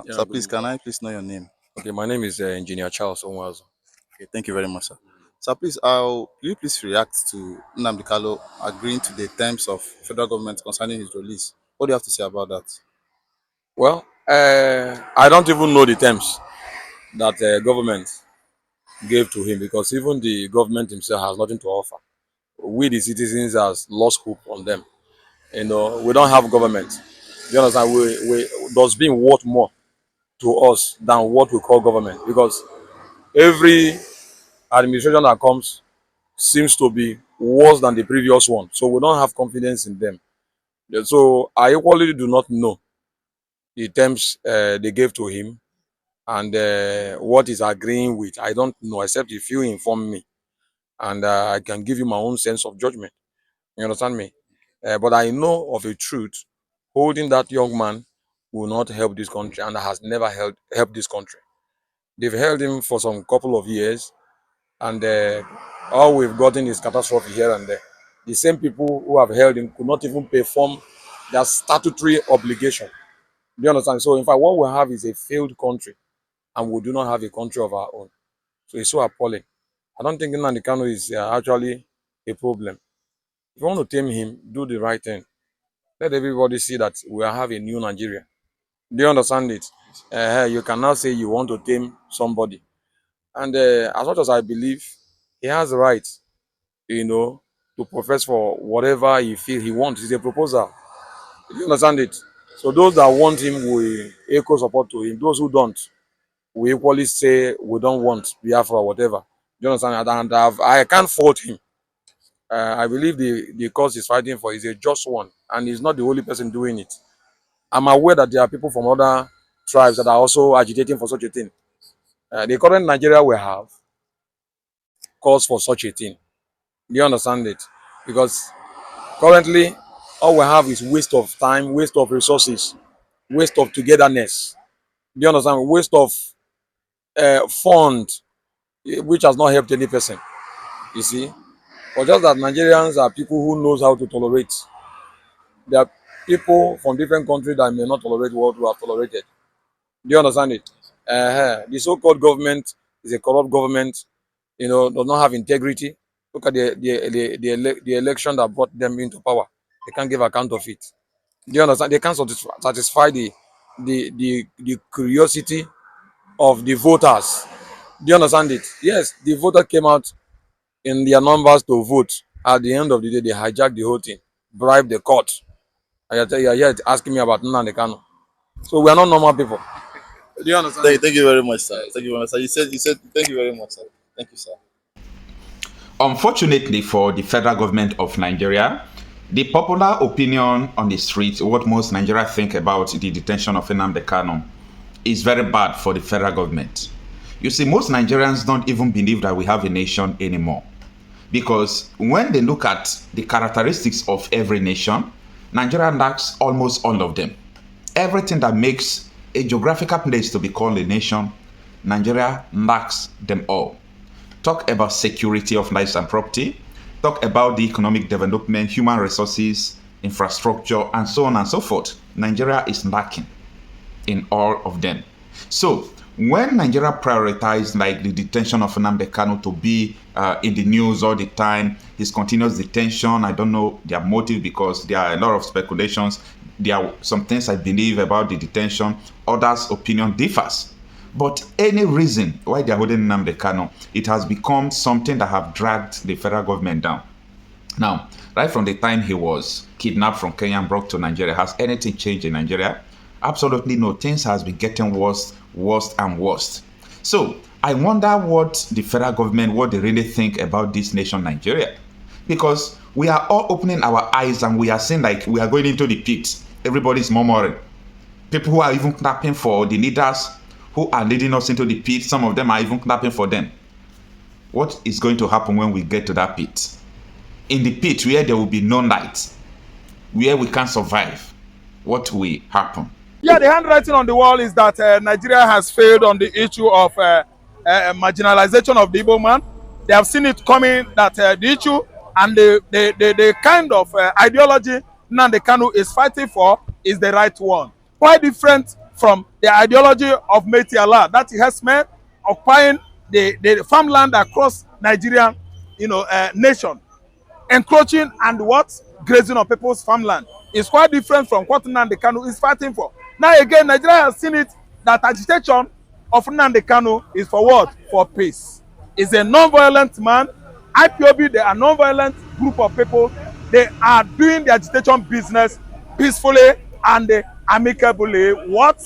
Yeah, Sir, good please, evening. can I please know your name? Okay, my name is Engineer Charles Onwazo. Okay, thank you very much, sir. Sir, please, will you please react to Nnamdi Kanu agreeing to the terms of federal government concerning his release? What do you have to say about that? Well, I don't even know the terms that government gave to him because even the government himself has nothing to offer. We, the citizens, has lost hope on them. We don't have government. Do you understand? We does being worth more to us than what we call government because every administration that comes seems to be worse than the previous one. So we don't have confidence in them. Yeah, so I equally do not know the terms they gave to him and what he's agreeing with. I don't know, except if you inform me, and I can give you my own sense of judgment. You understand me? But I know of a truth: holding that young man will not help this country, and has never helped this country. They've held him for some couple of years, and all we've gotten is catastrophe here and there. The same people who have held him could not even perform their statutory obligation. Do you understand? So, in fact, what we have is a failed country, and we do not have a country of our own. So, it's so appalling. I don't think Nnamdi Kanu is actually a problem. If you want to tame him, do the right thing. Let everybody see that we have a new Nigeria. Do you understand it? You cannot say you want to tame somebody. And as much as I believe, he has the right, you know, to profess for whatever he feels he wants. It's a proposal. Do you understand it? So those that want him will echo support to him. Those who don't, we equally say we don't want Biafra or whatever. Do you understand? And I can't fault him. I believe the cause he's fighting for is a just one, and he's not the only person doing it. I'm aware that there are people from other tribes that are also agitating for such a thing. The current Nigeria we have calls for such a thing. Do you understand it? Because currently, all we have is waste of time, waste of resources, waste of togetherness. Do you understand? Waste of fund, which has not helped any person. You see, but just that Nigerians are people who knows how to tolerate. There are people from different countries that may not tolerate what we have tolerated. Do you understand it? The so-called government is a corrupt government. Does not have integrity. Look at the election that brought them into power. They can't give account of it. Do you understand? They can't satisfy the curiosity of the voters. Do you understand it? Yes, the voter came out in their numbers to vote. At the end of the day, they hijacked the whole thing, bribed the court. And you're here asking me about Nnamdi Kanu. So we are not normal people. Do you understand it? Thank you very much, sir. Yes. Thank you very much, sir. You said, thank you very much, sir. Thank you, sir. Unfortunately for the federal government of Nigeria, the popular opinion on the street, what most Nigerians think about the detention of Nnamdi Kanu, is very bad for the federal government. You see, most Nigerians don't even believe that we have a nation anymore. Because when they look at the characteristics of every nation, Nigeria lacks almost all of them. Everything that makes a geographical place to be called a nation, Nigeria lacks them all. Talk about security of lives and property, talk about the economic development, human resources, infrastructure, and so on and so forth. Nigeria is lacking in all of them. So when Nigeria prioritized like the detention of Nnamdi Kanu to be in the news all the time, his continuous detention, I don't know their motive because there are a lot of speculations. There are some things I believe about the detention, others' opinion differs. But any reason why they are holding Nnamdi Kanu, it has become something that have dragged the federal government down. Now, right from the time he was kidnapped from Kenya and brought to Nigeria, has anything changed in Nigeria? Absolutely no. Things has been getting worse, worse and worse. So I wonder what the federal government, what they really think about this nation, Nigeria. Because we are all opening our eyes and we are seeing like we are going into the pit. Everybody's murmuring. People who are even clapping for the leaders who are leading us into the pit, some of them are even clapping for them. What is going to happen when we get to that pit? In the pit where there will be no light, where we can't survive, what will happen? Yeah, the handwriting on the wall is that Nigeria has failed on the issue of marginalization of the Igbo man. They have seen it coming that the issue and the kind of ideology Nnamdi Kanu is fighting for is the right one. Quite different from the ideology of Métis Allah, that he has men occupying the farmland across Nigerian, nation, encroaching and what grazing on people's farmland is quite different from what Nnamdi Kanu is fighting for. Now again, Nigeria has seen it that agitation of Nnamdi Kanu is for what? For peace. He's a non-violent man. IPOB, they are non-violent group of people. They are doing the agitation business peacefully and amicably. What?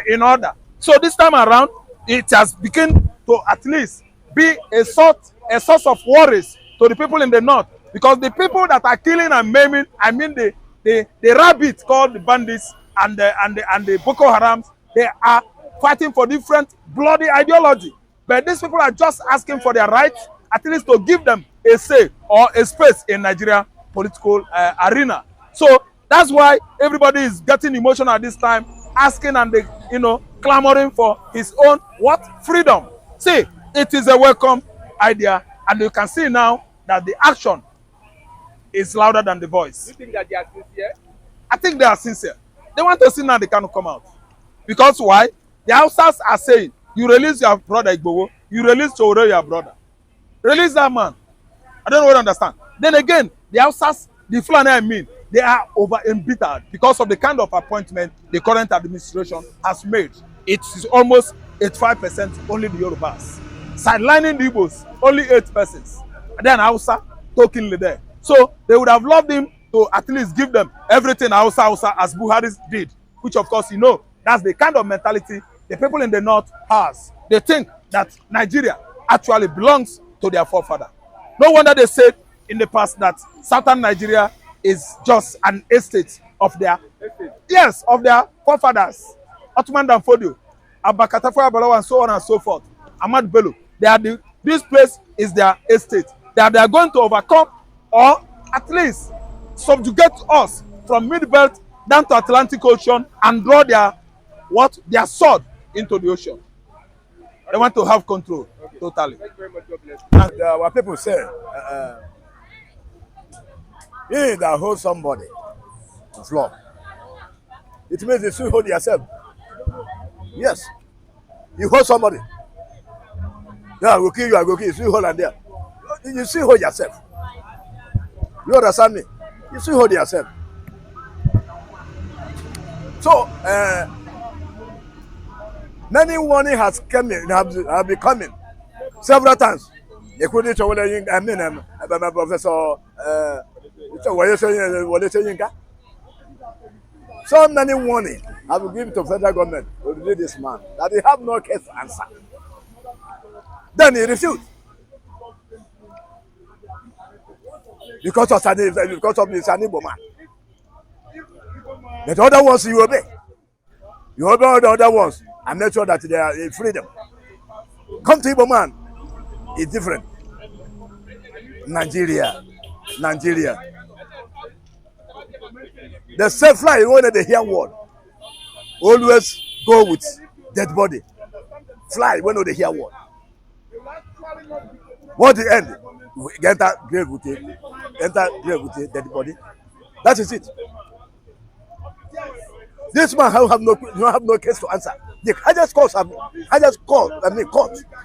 In order. So this time around, it has begun to at least be a source of worries to the people in the north, because the people that are killing and maiming, I mean the rabbits called the bandits and the Boko Harams, they are fighting for different bloody ideology. But these people are just asking for their rights, at least to give them a say or a space in Nigeria political arena. So that's why everybody is getting emotional at this time, asking and clamoring for his own what? Freedom. See, it is a welcome idea, and you can see now that the action is louder than the voice. You think that they are sincere? I think they are sincere. They want to see now they cannot come out. Because why? The Hausas are saying, you release your brother Igbowo, you release Chowore, your brother. Release that man. I don't know what to understand. Then again, the Hausas, the Fulani I mean, they are over embittered because of the kind of appointment the current administration has made. It is almost 85% only the Yorubas. Sidelining the Igbos, only 8 persons. And then Hausa talking there. So they would have loved him to at least give them everything Hausa as Buhari did, which of course that's the kind of mentality the people in the north has. They think that Nigeria actually belongs to their forefather. No wonder they said in the past that southern Nigeria is just an estate of their of their forefathers. Ottoman Danfodio, Abakatafoya Balawa, and so on and so forth. Ahmad Bello. This place is their estate. They are going to overcome or at least subjugate us from mid-belt down to Atlantic Ocean and draw their sword into the ocean. They want to have control totally. Thank you very much. God bless. And what people say, you that hold somebody on floor, it means you still hold yourself. Yes, you hold somebody. Yeah, I will kill you, I will kill you. You still hold and there. You still hold yourself. You understand me? You still hold yourself. So, many warning has come in, have been coming several times. Including Professor so many warning have been given to federal government to release this man that they have no case to answer. Then he refused. Because of the Sanibo man. But the other ones you obey. You obey all the other ones and make sure that they are in freedom. Come to Igbo man, it's different. Nigeria. The safe fly when they hear word. Always go with dead body. Fly when they hear word. What the end? We enter grave with it. Enter grave with it, dead body. That is it. This man have no case to answer. The highest court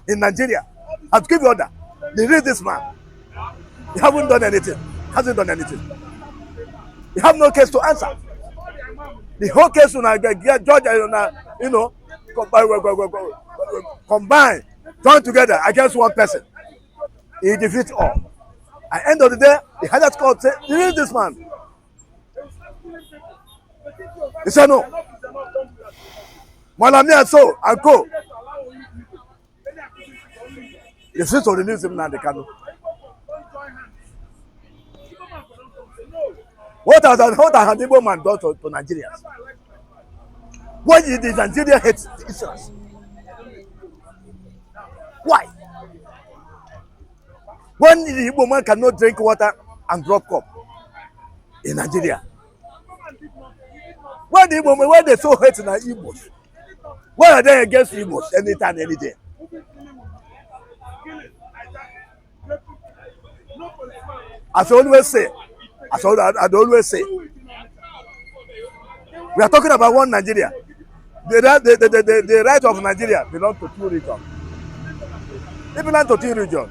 in Nigeria have given order. They release this man. He haven't done anything. Hasn't done anything. He have no case to answer. The whole case will get judge, combine, join together against one person. He defeats all. At the end of the day, the highest court said, release this man. He said no. Malami and so and go. They refuse to release him now. They cannot. What has an Igbo man done to Nigerians? Why did the Nigeria hate Israel? Why? When the Igbo man cannot drink water and drop cup in Nigeria? Why the Igbo man, why they so hate the Igbos? Why are they against Igbos anytime, any day? As I always say, We are talking about one Nigeria. The right of Nigeria belongs to two regions. It belongs to two regions.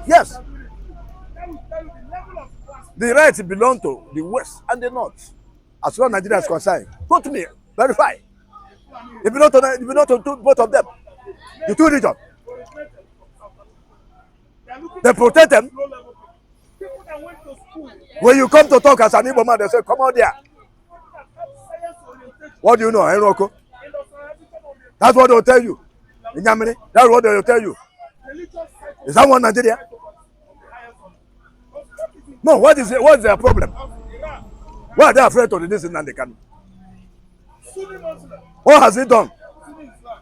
Yes. The right belongs to the west and the north. As far as Nigeria is concerned, go to me, verify. It belongs to both of them. The two regions. They protect them. When you come to talk as an Igbo man, they say, come out there. What do you know, Enroko? That's what they'll tell you. In Yamini, that's what they'll tell you. Is that one Nigeria? No, what's their problem? Why are they afraid of this in Nnamdi Kanu? What has he done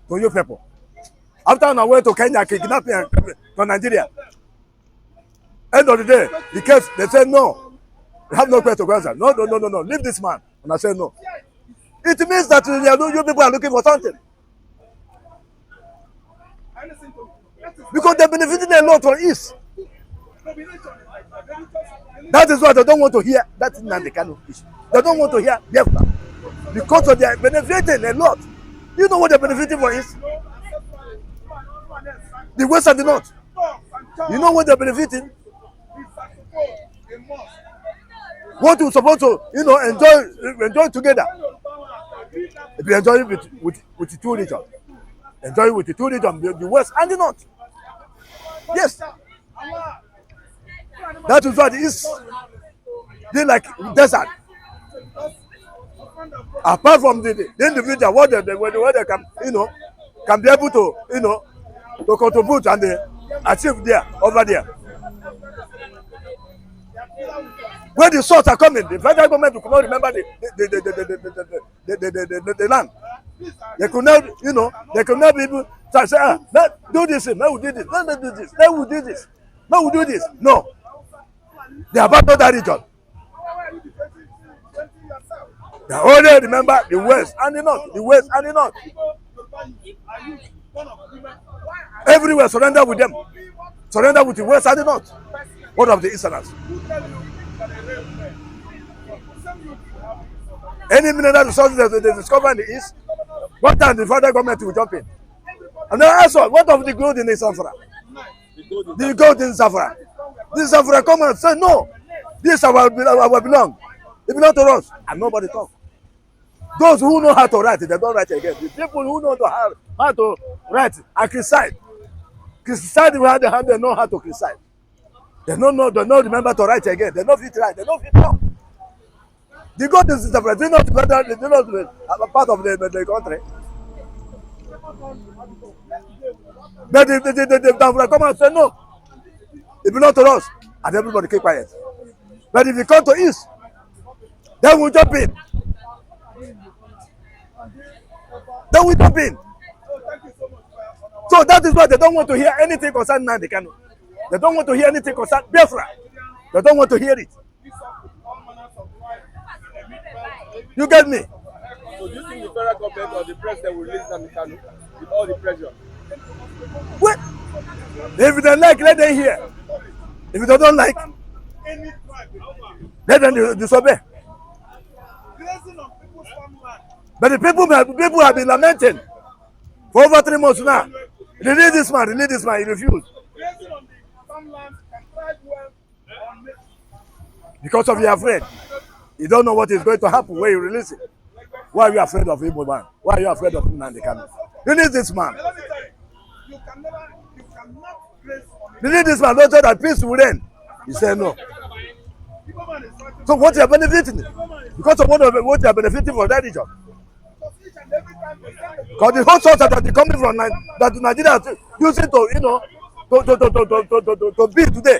to you people? After on our way to Kenya, kidnapping to Nigeria. End of the day, the case, they say no. You have no place to go answer. No. Leave this man. And I say no. It means that you people are looking for something. Because they're benefiting a lot from East. That is why they don't want to hear that Nnamdi Kanu issue. They don't want to hear Biafra. Because of their benefiting a lot. You know what they're benefiting for East? The West and the North. You know what they're benefiting? What we're supposed to, enjoy together. If you enjoy it with the two regions. Enjoy it with the two regions, the West and the North. Yes. That is why the East, they like desert. Apart from the individual, what they can, can be able to, to contribute and achieve there, over there. When the swords are coming, the federal government will not remember the land. They could not, they could not be able to say, do this, no, we do this, no, do this, no, we do this, no, we do this. No. They abandoned that region. They only remember the West and the North, the West and the North. Everywhere surrender with them. Surrender with the West and the North. What of the Easterners? Any mineral resources that they discover in the East, what time the federal government will jump in? And then also, what of the gold in the Safra? The gold in Safra. This Safra come and say, no, this our belong. It belongs to us. And nobody talk. Those who know how to write, they don't write again. The people who know how to write and criticize where they know how to criticize. They don't remember to write again. They don't fit right. They don't fit talk. The God is different. They not a part of the country. But the come and say no. It belongs to us, and everybody keep quiet. But if you come to East, then we jump in. Then we jump in. So that is why they don't want to hear anything concerning Nnamdi Kanu. They don't want to hear anything concerning Biafra. They don't want to hear it. You get me? So do you think the federal government or the president will release Nnamdi Kanu with all the pressure? What? If they like, let them hear. If they don't like, let them disobey. But the people have been lamenting for over 3 months now. Release this man, he refused. Because of your afraid. You don't know what is going to happen when you release it. Why are you afraid of Igbo man? Why are you afraid of Nnamdi Kanu? Release this man. Release this man. Don't say that peace will end. He said no. So what you are benefiting? Because of what you are benefiting from that region. Because the whole source that are coming from that Nigeria is using to be today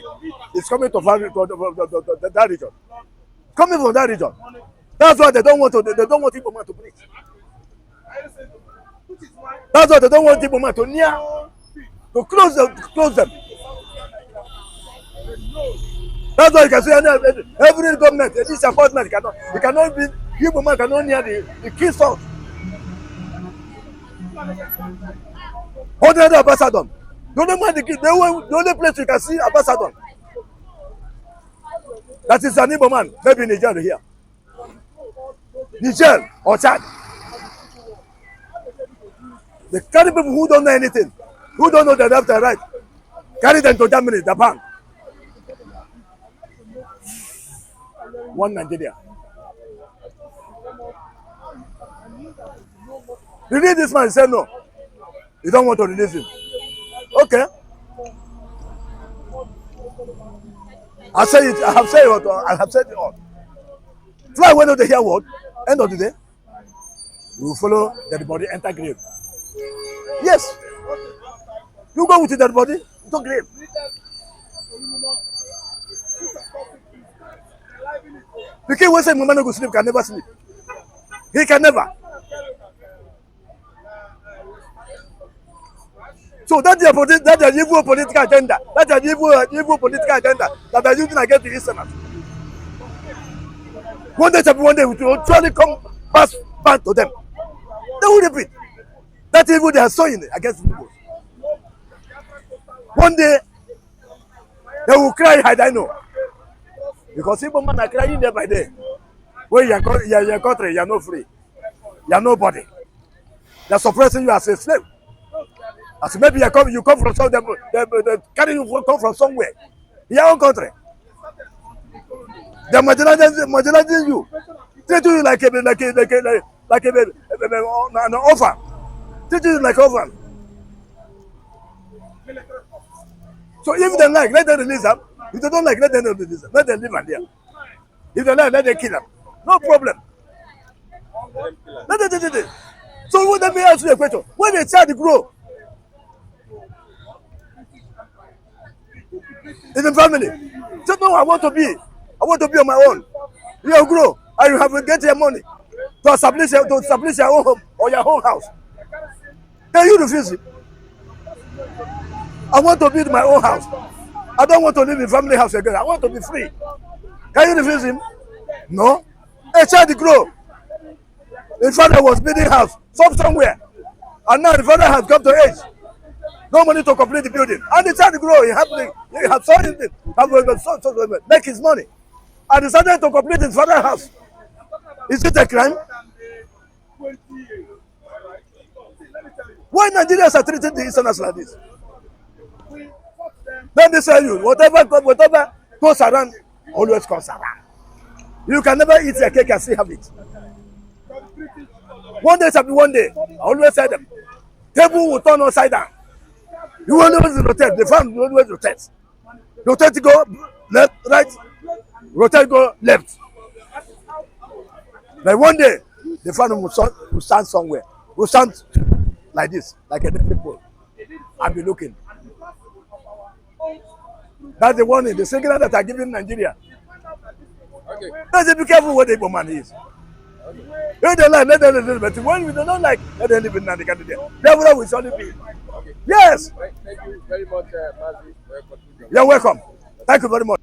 is coming to that region. Coming from that region. That's why they don't want Igbo man to preach. That's why they don't want Igbo man to close them. That's why you can see every government, this appointment cannot be Igbo man cannot near the key source. Ordinary ambassador. The only place you can see ambassador. That is an Igbo man, maybe in Nigeria here. Niger or Chad. They carry people who don't know anything, who don't know the left and right. Carry them to Germany, Japan. One Nigeria. Release this man, he said no. You don't want to release him. Okay. I say it, I have said it all. I have said it all. Fly went on the hear word. End of the day. We will follow the body, enter grave. Yes. You go with the dead body to grave. The king will say Mama no go sleep, can never sleep. He can never. So that's the evil political agenda. That's the evil political agenda that they're using against the Easterners. One day we will surely come back to them. They will repeat. That evil they are sowing against the people. One day they will cry, I know. Because people man are crying day by day. When you are your country, you are not free. You are nobody. They are suppressing you as a slave. As maybe you come from somewhere, they carry you come from somewhere. Your own country. They are marginalizing you. Treat you like an orphan. Treat you like an orphan. So if they like, let them release them. If they don't like, let them release them. Let them leave them there. If they like, let them kill them. No problem. Let them. So let me ask you a question. When a child grow in the family, say no, I want to be on my own. You grow and you have to get your money to establish your own home or your own house. Can you refuse it? I want to build my own house. I don't want to live in family house again. I want to be free. Can you refuse him? No. A child grow. His father was building house somewhere, and now the father has come to age. No money to complete the building, and the child grow. He has something, make his money, and decided to complete his father's house. Is it a crime? Why Nigerians are treating the Easterners like this? Let me tell you, whatever goes around, always comes around. You can never eat your cake and still have it. One day shall be one day. I always say them. Table will turn upside down. You will always rotate. The fan will always rotate. Rotate go left, right. Rotate go left. But one day, the fan will stand somewhere. Will stand like this, like a dead people. I'll be looking. That's the warning, the signal that are giving Nigeria. Okay. Let's be careful what the Igbo man is. If they like, let them live, but when we do not like, let them live in Nnamdi Kanu there. Biafra will surely be. Okay. Yes. Thank you very much, Mazi, for your contribution. You're welcome. Thank you very much.